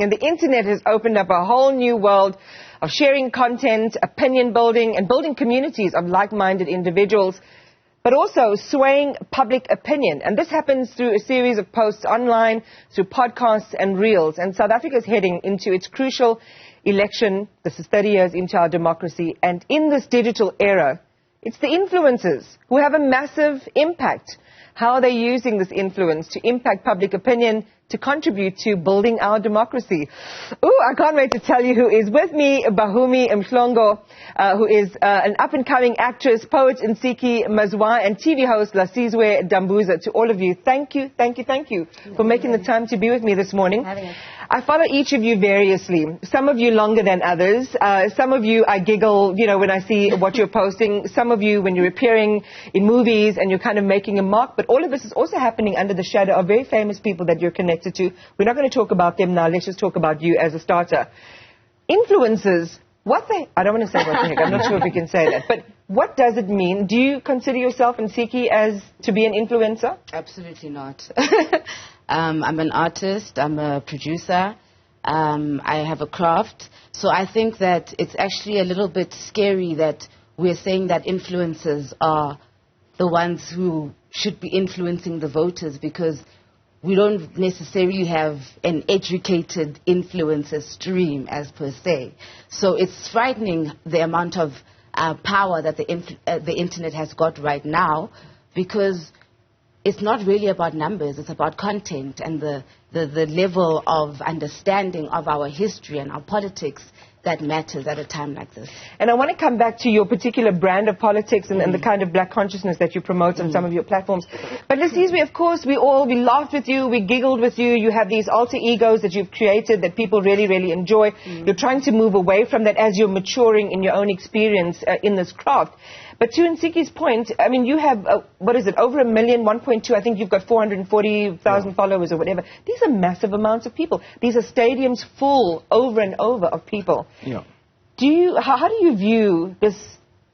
And the internet has opened up a whole new world of sharing content, opinion building, and building communities of like-minded individuals, but also swaying public opinion. And this happens through a series of posts online, through podcasts and reels. And South Africa is heading into its crucial election. This is 30 years into our democracy. And in this digital era, it's the influencers who have a massive impact. How are they using this influence to impact public opinion, to contribute to building our democracy? Ooh, I can't wait to tell you who is with me. Bahumi Mhlongo, who is an up-and-coming actress, poet Ntsiki Mazwai, and TV host Lasizwe Dambuza. To all of you, thank you for making the time to be with me this morning. I follow each of you variously. Some of you longer than others. Some of you I giggle, when I see what you're posting. Some of you when you're appearing in movies and you're kind of making a mark. But all of this is also happening under the shadow of very famous people that you're connected to. We're not going to talk about them now. Let's just talk about you as a starter. Influencers, I don't want to say what the heck. I'm not sure if we can say that. But what does it mean? Do you consider yourself, Ntsiki, as to be an influencer? Absolutely not. I'm an artist. I'm a producer. I have a craft. So I think that it's actually a little bit scary that we're saying that influencers are the ones who should be influencing the voters, because we don't necessarily have an educated influencer stream as per se. So it's frightening the amount of power that the internet has got right now, because it's not really about numbers, it's about content and the level of understanding of our history and our politics that matters at a time like this. And I want to come back to your particular brand of politics and the kind of black consciousness that you promote on some of your platforms. But Lasizwe, of course, we laughed with you, we giggled with you. You have these alter egos that you've created that people really, really enjoy. You're trying to move away from that as you're maturing in your own experience in this craft. But to Ntsiki's point, I mean, you have, over 1 million, 1.2, I think you've got 440,000 followers or whatever. These are massive amounts of people. These are stadiums full over and over of people. Yeah. How do you view this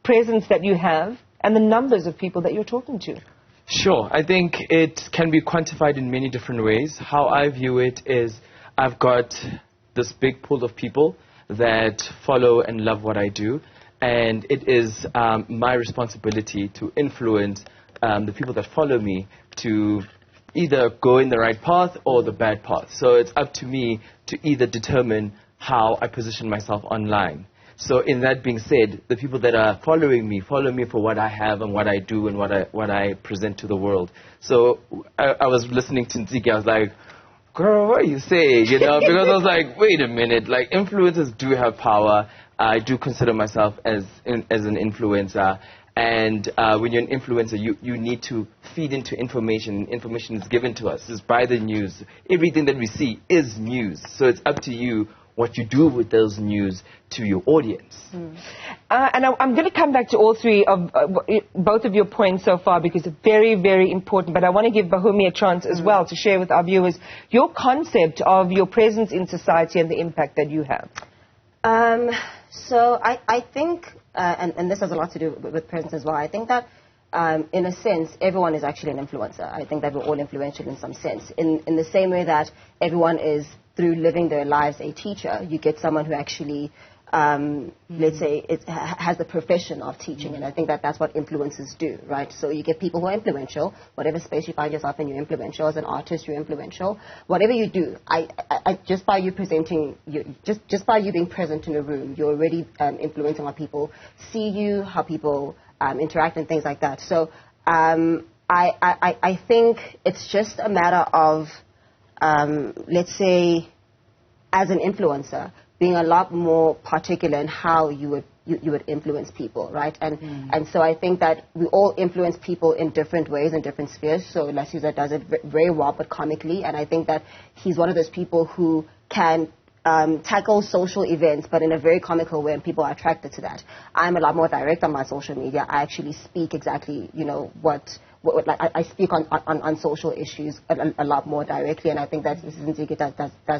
presence that you have and the numbers of people that you're talking to? Sure. I think it can be quantified in many different ways. How I view it is I've got this big pool of people that follow and love what I do. And it is my responsibility to influence the people that follow me to either go in the right path or the bad path. So it's up to me to either determine how I position myself online. So in that being said, the people that are following me follow me for what I have and what I do and what I present to the world. So I was listening to Ntsiki, I was like, girl, what are you saying? Because I was like, wait a minute, like influencers do have power. I do consider myself as an influencer, and when you're an influencer, you need to feed into information. Information is given to us. It's by the news. Everything that we see is news. So it's up to you what you do with those news to your audience. And I'm going to come back to all three of both of your points so far, because it's very, very important. But I want to give Bahumi a chance as well to share with our viewers your concept of your presence in society and the impact that you have. So I think, and this has a lot to do with presence as well, I think that in a sense, everyone is actually an influencer. I think that we're all influential in some sense. In the same way that everyone is, through living their lives, a teacher, you get someone who actually, let's say, has the profession of teaching. And I think that that's what influencers do, right? So you get people who are influential. Whatever space you find yourself in, you're influential. As an artist, you're influential. Whatever you do, I just by you presenting, just by you being present in a room, you're already influencing how people see you, how people interact and things like that. So I think it's just a matter of, let's say, as an influencer, being a lot more particular in how you would influence people, right? And so I think that we all influence people in different ways, in different spheres. So Lasizwe does it very well, but comically. And I think that he's one of those people who can tackle social events, but in a very comical way, and people are attracted to that. I'm a lot more direct on my social media. I actually speak exactly, I speak on social issues a lot more directly, and I think that Ntsiki does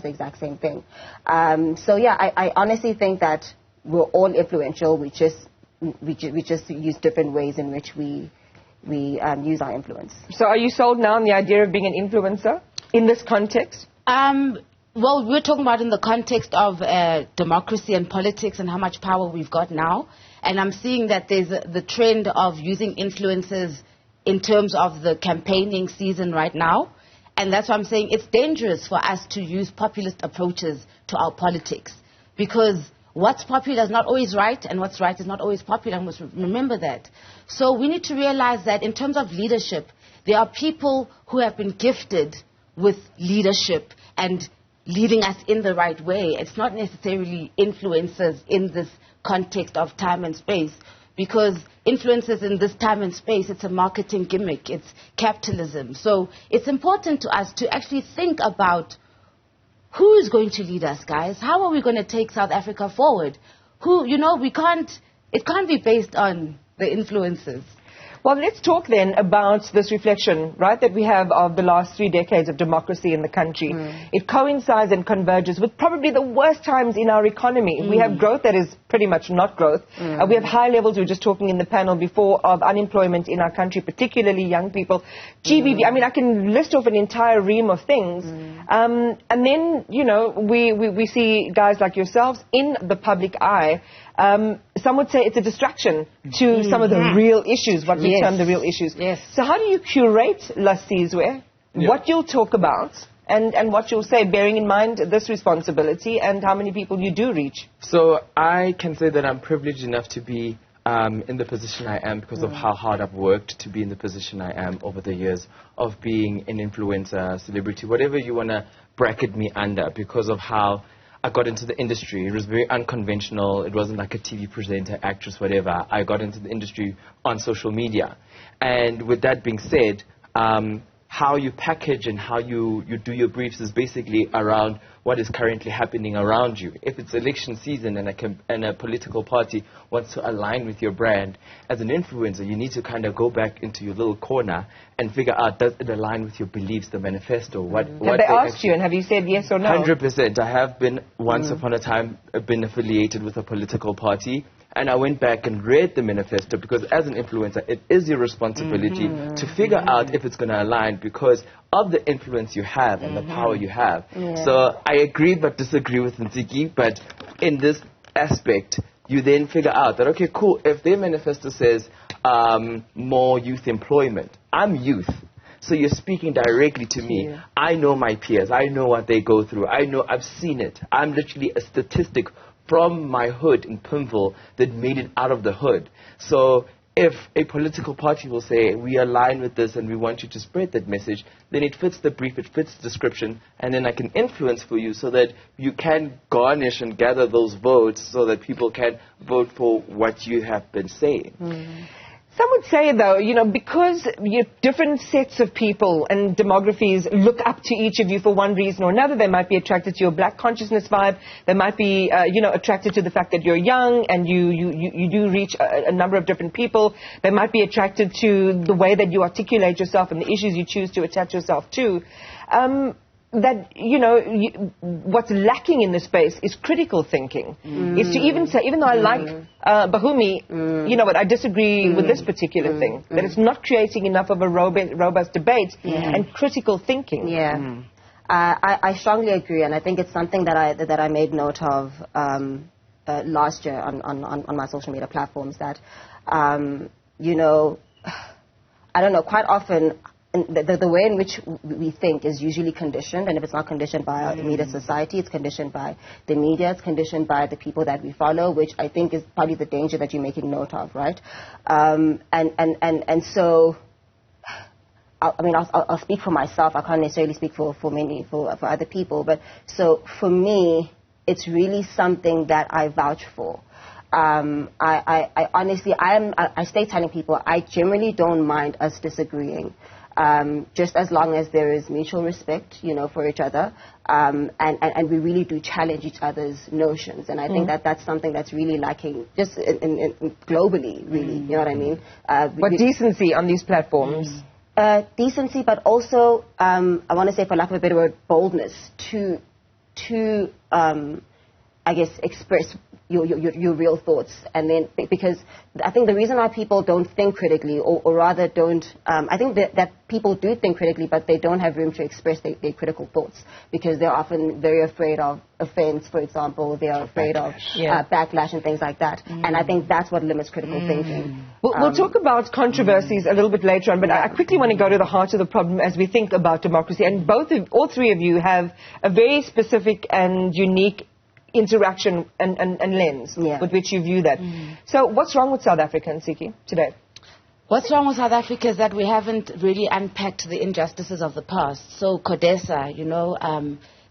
the exact same thing. So yeah, I honestly think that we're all influential. We just use different ways in which we use our influence. So are you sold now on the idea of being an influencer in this context? Well, we're talking about in the context of democracy and politics and how much power we've got now. And I'm seeing that there's the trend of using influencers in terms of the campaigning season right now. And that's why I'm saying it's dangerous for us to use populist approaches to our politics. Because what's popular is not always right, and what's right is not always popular. And we must remember that. So we need to realize that in terms of leadership, there are people who have been gifted with leadership and leading us in the right way. It's not necessarily influencers in this context of time and space, because influencers in this time and space, it's a marketing gimmick, it's capitalism. So it's important to us to actually think about who is going to lead us, guys. How are we going to take South Africa forward? It can't be based on the influencers. Well, let's talk then about this reflection, right, that we have of the last 3 decades of democracy in the country. It coincides and converges with probably the worst times in our economy. We have growth that is pretty much not growth. We have high levels, we were just talking in the panel before, of unemployment in our country, particularly young people. GBV, I mean, I can list off an entire ream of things. And then, we see guys like yourselves in the public eye. Some would say it's a distraction to some of the real issues, what we term the real issues. So how do you curate, Lasizwe, what you'll talk about and what you'll say, bearing in mind this responsibility and how many people you do reach? So I can say that I'm privileged enough to be in the position I am because of how hard I've worked to be in the position I am over the years of being an influencer, celebrity, whatever you want to bracket me under, because of how I got into the industry. It was very unconventional. It wasn't like a TV presenter, actress, whatever. I got into the industry on social media. And with that being said, how you package and how you do your briefs is basically around what is currently happening around you. If it's election season and a political party wants to align with your brand, as an influencer, you need to kind of go back into your little corner and figure out, does it align with your beliefs, the manifesto? What have they asked you, and have you said yes or no? 100%. I have been, once upon a time, been affiliated with a political party. And I went back and read the manifesto, because as an influencer, it is your responsibility to figure out if it's going to align because of the influence you have and the power you have. So I agree but disagree with Ntsiki, but in this aspect, you then figure out that, okay, cool, if their manifesto says more youth employment, I'm youth. So you're speaking directly to me. I know my peers. I know what they go through. I know, I've seen it. I'm literally a statistic from my hood in Pimville that made it out of the hood. So if a political party will say, we align with this and we want you to spread that message, then it fits the brief, it fits the description, and then I can influence for you so that you can garnish and gather those votes so that people can vote for what you have been saying. Some would say, though, because different sets of people and demographies look up to each of you for one reason or another. They might be attracted to your black consciousness vibe. They might be, attracted to the fact that you're young and you do reach a number of different people. They might be attracted to the way that you articulate yourself and the issues you choose to attach yourself to. That, what's lacking in this space is critical thinking. Is to even say, even though I like Bahumi, I disagree with this particular thing. That it's not creating enough of a robust debate and critical thinking. I strongly agree, and I think it's something that I made note of last year on my social media platforms, that, I don't know, quite often, the way in which we think is usually conditioned, and if it's not conditioned by our immediate society, it's conditioned by the media, it's conditioned by the people that we follow, which I think is probably the danger that you're making note of, right? And so, I'll speak for myself. I can't necessarily speak for other people, but so for me, it's really something that I vouch for. I honestly, I stay telling people, I generally don't mind us disagreeing. Just as long as there is mutual respect, for each other, and we really do challenge each other's notions. And I think that's something that's really lacking, just in globally, really. You know what I mean? But decency on these platforms. Decency, but also, I want to say, for lack of a better word, boldness to I guess, express your real thoughts. And then, because I think the reason why people don't think critically, or rather don't, I think that people do think critically, but they don't have room to express their critical thoughts, because they're often very afraid of offense, for example. They are afraid of backlash and things like that. And I think that's what limits critical thinking. We'll talk about controversies a little bit later on, but I quickly want to go to the heart of the problem as we think about democracy. And all three of you have a very specific and unique interaction and lens with which you view that. So what's wrong with South Africa, Ntsiki, today? What's wrong with South Africa is that we haven't really unpacked the injustices of the past. So CODESA,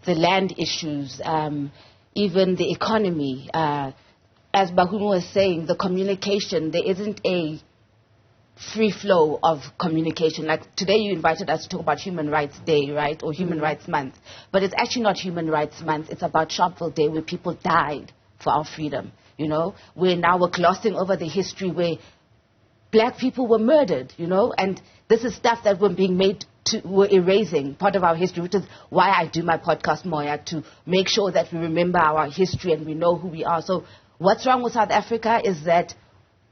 the land issues, even the economy. As Bahumi was saying, the communication, there isn't a free flow of communication. Like today you invited us to talk about Human Rights Day, right? Or Human Rights Month. But it's actually not Human Rights Month. It's about Sharpeville Day, where people died for our freedom. Where now we're glossing over the history where black people were murdered, and this is stuff that we're erasing part of our history, which is why I do my podcast, Moya, to make sure that we remember our history and we know who we are. So what's wrong with South Africa is that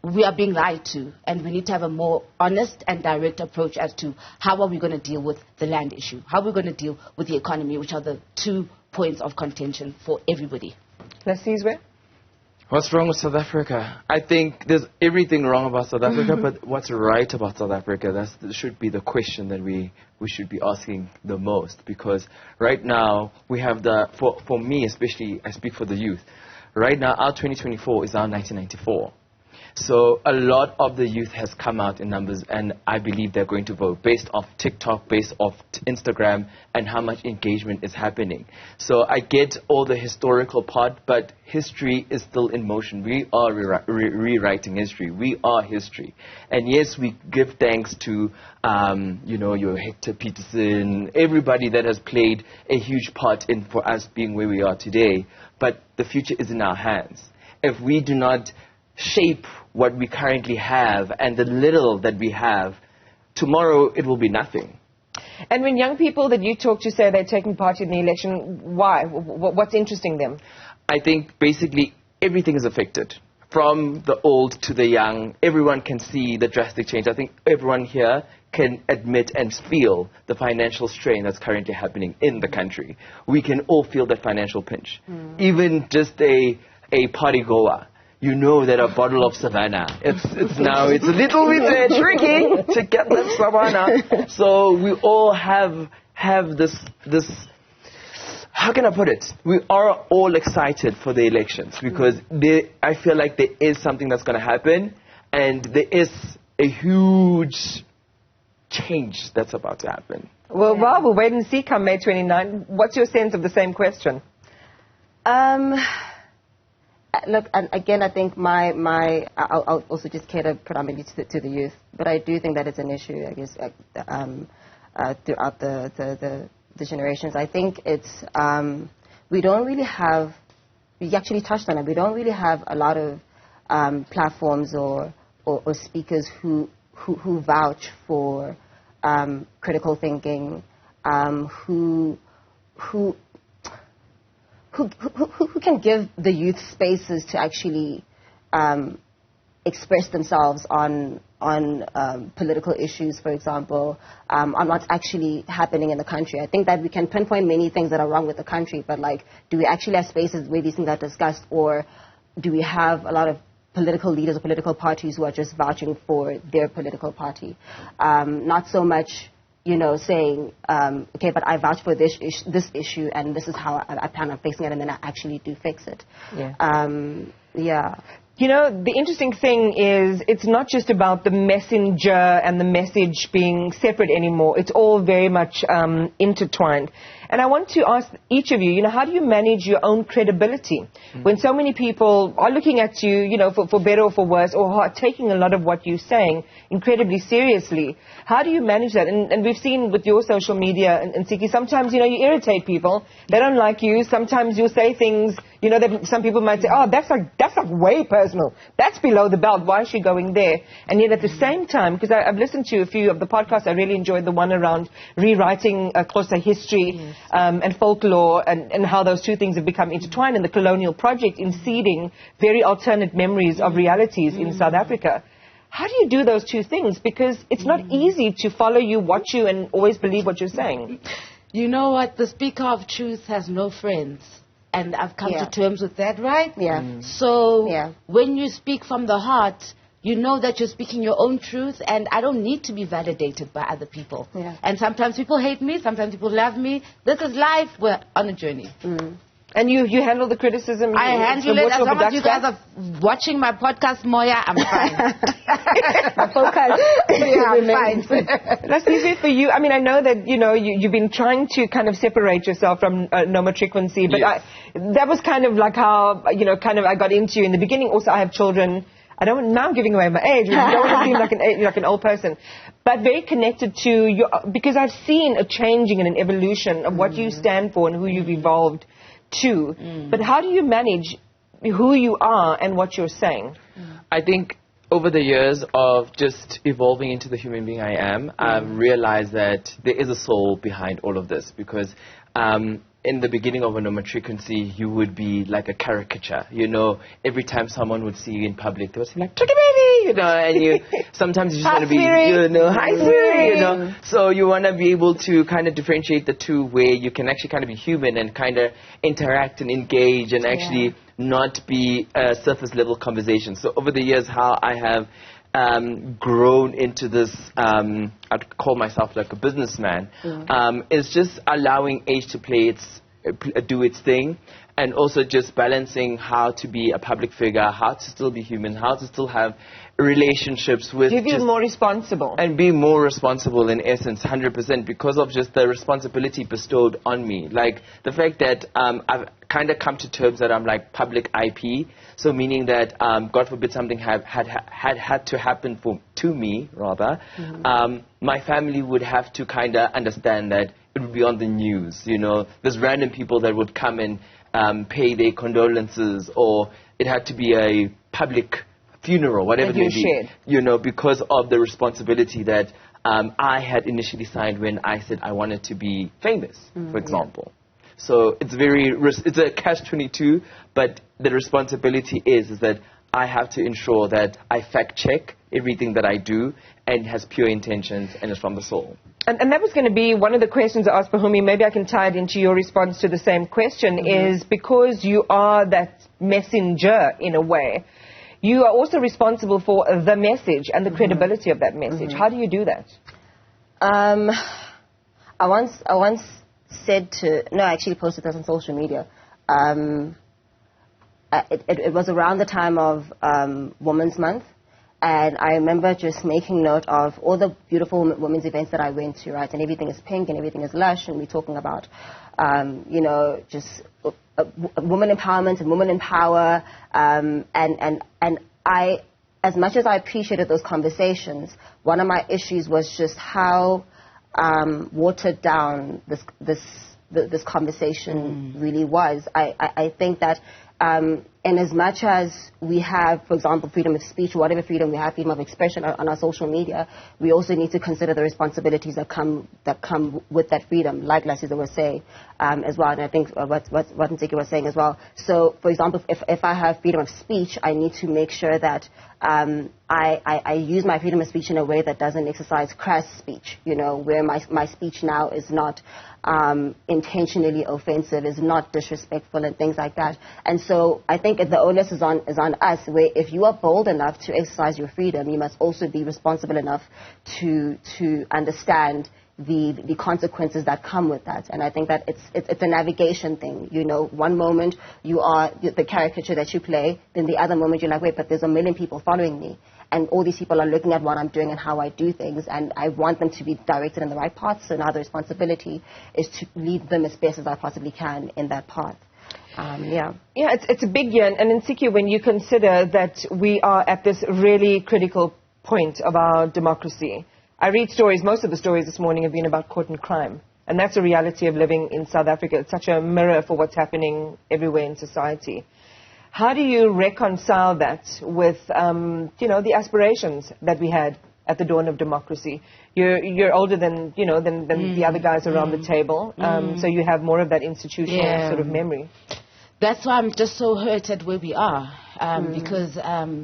we are being lied to, and we need to have a more honest and direct approach as to how are we going to deal with the land issue, how are we going to deal with the economy, which are the 2 points of contention for everybody. Lasizwe? What's wrong with South Africa? I think there's everything wrong about South Africa, but what's right about South Africa? That should be the question that we should be asking the most, because right now we have for me especially, I speak for the youth, right now our 2024 is our 1994. So a lot of the youth has come out in numbers, and I believe they're going to vote based off TikTok, based off Instagram, and how much engagement is happening. So I get all the historical part, but history is still in motion. We are rewriting history. We are history. And yes, we give thanks to, your Hector Peterson, everybody that has played a huge part in for us being where we are today. But the future is in our hands. If we do not shape what we currently have and the little that we have, tomorrow it will be nothing. And when young people that you talk to say they're taking part in the election, why? What's interesting them? I think basically everything is affected. From the old to the young, everyone can see the drastic change. I think everyone here can admit and feel the financial strain that's currently happening in the country. We can all feel that financial pinch. Even just a party goer. You know that a bottle of Savannah, it's a little bit tricky to get that Savannah. So we all have this, how can I put it? We are all excited for the elections, because I feel like there is something that's going to happen, and there is a huge change that's about to happen. Well, we'll wait and see come May 29. What's your sense of the same question? Look, and again, I think I'll also just cater predominantly to the youth, but I do think that it's an issue, I guess, throughout the generations. I think it's, we don't really have, you actually touched on it, we don't really have a lot of platforms or speakers who vouch for critical thinking, who can give the youth spaces to actually express themselves on political issues, for example, on what's actually happening in the country. I think that we can pinpoint many things that are wrong with the country, but do we actually have spaces where these things are discussed, or do we have a lot of political leaders or political parties who are just vouching for their political party? Not so much saying, okay, but I vouch for this issue, and this is how I plan on fixing it, and then I actually do fix it. Yeah. The interesting thing is it's not just about the messenger and the message being separate anymore. It's all very much intertwined. And I want to ask each of you, how do you manage your own credibility when so many people are looking at you, for better or for worse, or are taking a lot of what you're saying incredibly seriously? How do you manage that? And we've seen with your social media, and Ntsiki, sometimes, you irritate people. They don't like you. Sometimes you'll say things, that some people might say, oh, that's like way personal. That's below the belt. Why is she going there? And yet at the same time, because I've listened to a few of the podcasts, I really enjoyed the one around rewriting Xhosa history. and folklore, and how those two things have become intertwined in the colonial project in seeding very alternate memories of realities in South Africa. How do you do those two things? Because it's not easy to follow you, watch you, and always believe what you're saying. You know what? The speaker of truth has no friends. And I've come to terms with that, right? Yeah. So when you speak from the heart, you know that you're speaking your own truth, and I don't need to be validated by other people. Yeah. And sometimes people hate me, sometimes people love me. This is life. We're on a journey. And you handle the criticism? I handle it. As long as you guys are watching my podcast, Moya, I'm fine. I'm fine. Lasizwe, for you, I mean, I know that, you've been trying to kind of separate yourself from no more frequency, but that was kind of like how, I got into you in the beginning. Also, I have children. Now I'm giving away my age. You don't want to seem like an old person. But very connected to you, because I've seen a changing and an evolution of what you stand for and who you've evolved to. But how do you manage who you are and what you're saying? I think over the years of just evolving into the human being I am, I've realized that there is a soul behind all of this, because in the beginning of a no-matricancy, you would be like a caricature. Every time someone would see you in public, they would say like, "Tricky baby," and sometimes you just want to be, hi Siri, So you want to be able to kind of differentiate the two, where you can actually kind of be human and kind of interact and engage and actually not be a surface level conversation. So over the years, how I have grown into this, I'd call myself like a businessman, is just allowing age to do its thing, and also just balancing how to be a public figure, how to still be human, how to still have relationships with... Give you more responsible. And be more responsible in essence, 100%, because of just the responsibility bestowed on me. Like the fact that I've kind of come to terms that I'm like public IP, so meaning that God forbid something had to happen to me, rather, my family would have to kind of understand that it would be on the news. There's random people that would come and pay their condolences, or it had to be a public funeral, whatever it may be, because of the responsibility that I had initially signed when I said I wanted to be famous, for example. So it's a catch-22, but the responsibility is that I have to ensure that I fact-check everything that I do and has pure intentions and is from the soul. And that was going to be one of the questions I asked Bahumi. Maybe I can tie it into your response to the same question, is because you are that messenger in a way, you are also responsible for the message and the credibility of that message. How do you do that? I once said I actually posted this on social media. It was around the time of Women's Month, and I remember just making note of all the beautiful women's events that I went to, right? And everything is pink and everything is lush, and we're talking about, just women empowerment and women in power, and I, as much as I appreciated those conversations, one of my issues was just how watered down this conversation really was. I think that in as much as we have, for example, freedom of speech, or whatever freedom we have, freedom of expression on our social media, we also need to consider the responsibilities that come with that freedom, like Lasizwe was saying as well, and I think what Ntsiki was saying as well. So, for example, if I have freedom of speech, I need to make sure that I use my freedom of speech in a way that doesn't exercise crass speech, where my speech now is not intentionally offensive, is not disrespectful and things like that. And so I think the onus is on us, where if you are bold enough to exercise your freedom, you must also be responsible enough to understand the consequences that come with that. And I think that it's a navigation thing. One moment you are the caricature that you play, then the other moment you're like, wait, but there's a million people following me, and all these people are looking at what I'm doing and how I do things, and I want them to be directed in the right path. So now the responsibility is to lead them as best as I possibly can in that path. It's a big year. And Ntsiki, when you consider that we are at this really critical point of our democracy, I read stories, most of the stories this morning have been about court and crime. And that's a reality of living in South Africa. It's such a mirror for what's happening everywhere in society. How do you reconcile that with, the aspirations that we had at the dawn of democracy. You're older than, you know, than the other guys around the table, so you have more of that institutional sort of memory. That's why I'm just so hurt at where we are, because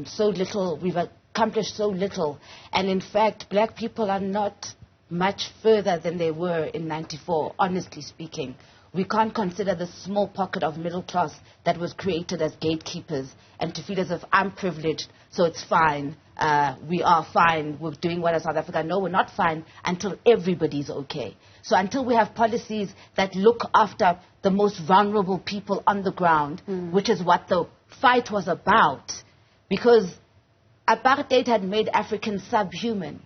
so little, we've accomplished so little. And in fact, black people are not much further than they were in '94, honestly speaking. We can't consider the small pocket of middle class that was created as gatekeepers and to feel as if I'm privileged, so it's fine. We are fine. We're doing well in South Africa. No, we're not fine until everybody's okay. So until we have policies that look after the most vulnerable people on the ground, which is what the fight was about, because apartheid had made Africans subhuman.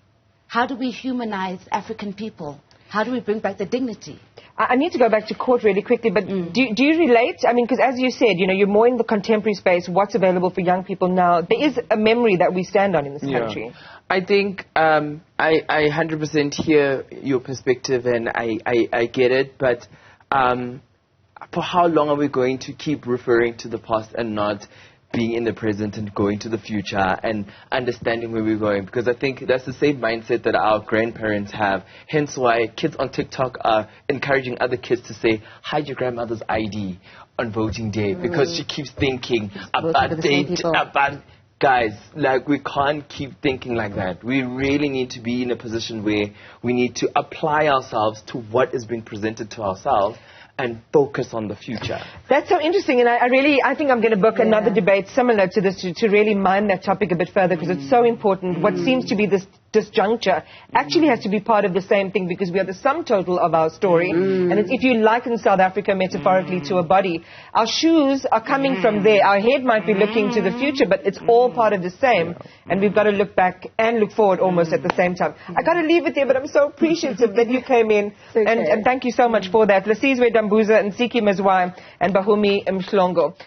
How do we humanize African people? How do we bring back the dignity? I need to go back to court really quickly, but do you relate? I mean, because as you said, you know, you're more in the contemporary space, what's available for young people now. There is a memory that we stand on in this country. I think I 100% hear your perspective, and I get it, but for how long are we going to keep referring to the past and not being in the present and going to the future and understanding where we're going? Because I think that's the same mindset that our grandparents have. Hence why kids on TikTok are encouraging other kids to say, hide your grandmother's ID on voting day, because she keeps thinking about date, about... Guys, like, we can't keep thinking like that. We really need to be in a position where we need to apply ourselves to what is being presented to ourselves and focus on the future. That's so interesting, and I think I'm going to book another debate similar to this to really mine that topic a bit further, because it's so important. What seems to be this disjuncture actually has to be part of the same thing, because we are the sum total of our story. And if you liken South Africa metaphorically to a body, our shoes are coming from there. Our head might be looking to the future, but it's all part of the same. And we've got to look back and look forward almost at the same time. I got to leave it there, but I'm so appreciative that you came in. And thank you so much for that. Lasizwe Dambuza, Ntsiki Mazwai, and Bahumi Mhlongo.